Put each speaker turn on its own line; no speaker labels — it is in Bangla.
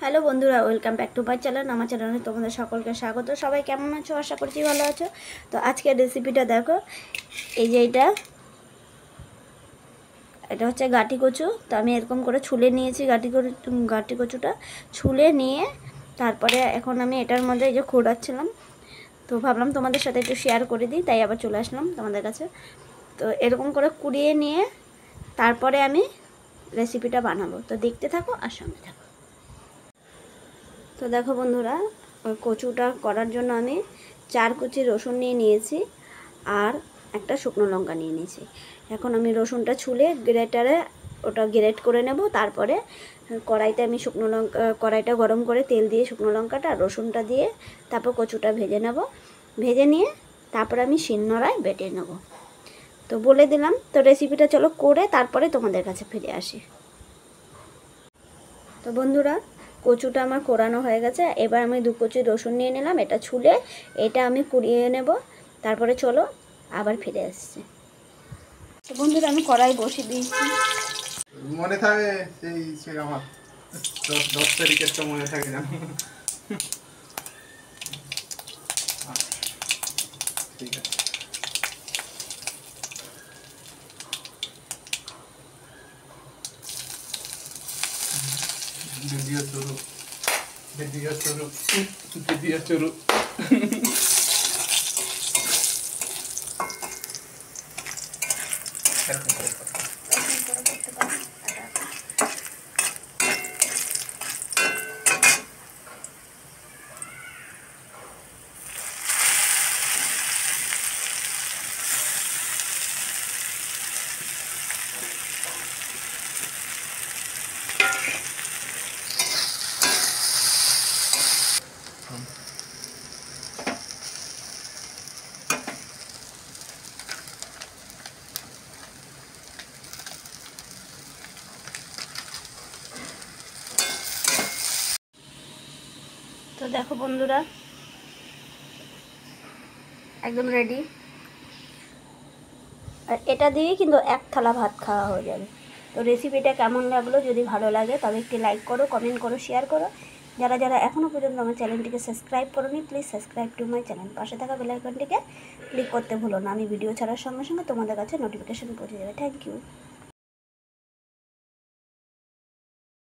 হ্যালো বন্ধুরা, welcome back to my channel. আমার চ্যানেলে তোমাদের সকলকে স্বাগত। সবাই কেমন আছো? আশা করছি ভালো আছো। তো আজকের রেসিপিটা দেখো, এই যে এটা হচ্ছে গাঁটি কচু। তো আমি এরকম করে ছুলে নিয়েছি গাঁটি কচুটা ছুলে নিয়ে তারপরে এখন আমি এটার মধ্যে এই যে খোঁড়াচ্ছিলাম। তো ভাবলাম তোমাদের সাথে একটু শেয়ার করে দিই, তাই আবার চলে আসলাম তোমাদের কাছে। তো এরকম করে কুড়িয়ে নিয়ে তারপরে আমি রেসিপিটা বানাবো। তো দেখতে থাকো আর সঙ্গে থাকো। তো দেখো বন্ধুরা, ওই কচুটা করার জন্য আমি 4 কুচি রসুন নিয়ে নিয়েছি আর একটা শুকনো লঙ্কা নিয়ে নিয়েছি। এখন আমি রসুনটা ছুলে গ্রেটারে ওটা গ্রেট করে নেব। তারপরে কড়াইতে আমি কড়াইটা গরম করে তেল দিয়ে শুকনো লঙ্কাটা আর রসুনটা দিয়ে তারপর কচুটা ভেজে নেব। ভেজে নিয়ে তারপর আমি শিলনোড়ায় বেটে নেব। তো বলে দিলাম, তো রেসিপিটা চলো করে তারপরে তোমাদের কাছে ফিরে আসি। তো বন্ধুরা, কচুটা আমার কোরানো হয়ে গেছে। এবার আমি 2 কুচি রসুন নিয়ে নিলাম, এটা ছুলে এটা আমি কুড়িয়ে নেব। তারপরে চলো আবার ফিরে আসছি। তো বন্ধুরা, আমি কড়াই বসিয়ে দিয়েছি।
মনে থাকে সেই আমার 10 তারিখের তো মনে থাকে না। ঠিক আছে, ভিডিও শুরু।
তো দেখো বন্ধুরা, একদম রেডি। আর এটা দিয়ে কিন্তু 1 থালা ভাত খাওয়া হয়ে যাবে। তো রেসিপিটা কেমন লাগলো? যদি ভালো লাগে তবে একটি লাইক করো, কমেন্ট করো, শেয়ার করো। যারা যারা এখনও পর্যন্ত আমার চ্যানেলটিকে সাবস্ক্রাইব করোনি, please subscribe to my channel. পাশে থাকা বেল আইকনটিকে ক্লিক করতে ভুলো না। আমি ভিডিও ছাড়ার সঙ্গে সঙ্গে তোমাদের কাছে নোটিফিকেশন পৌঁছে যাবে। Thank you.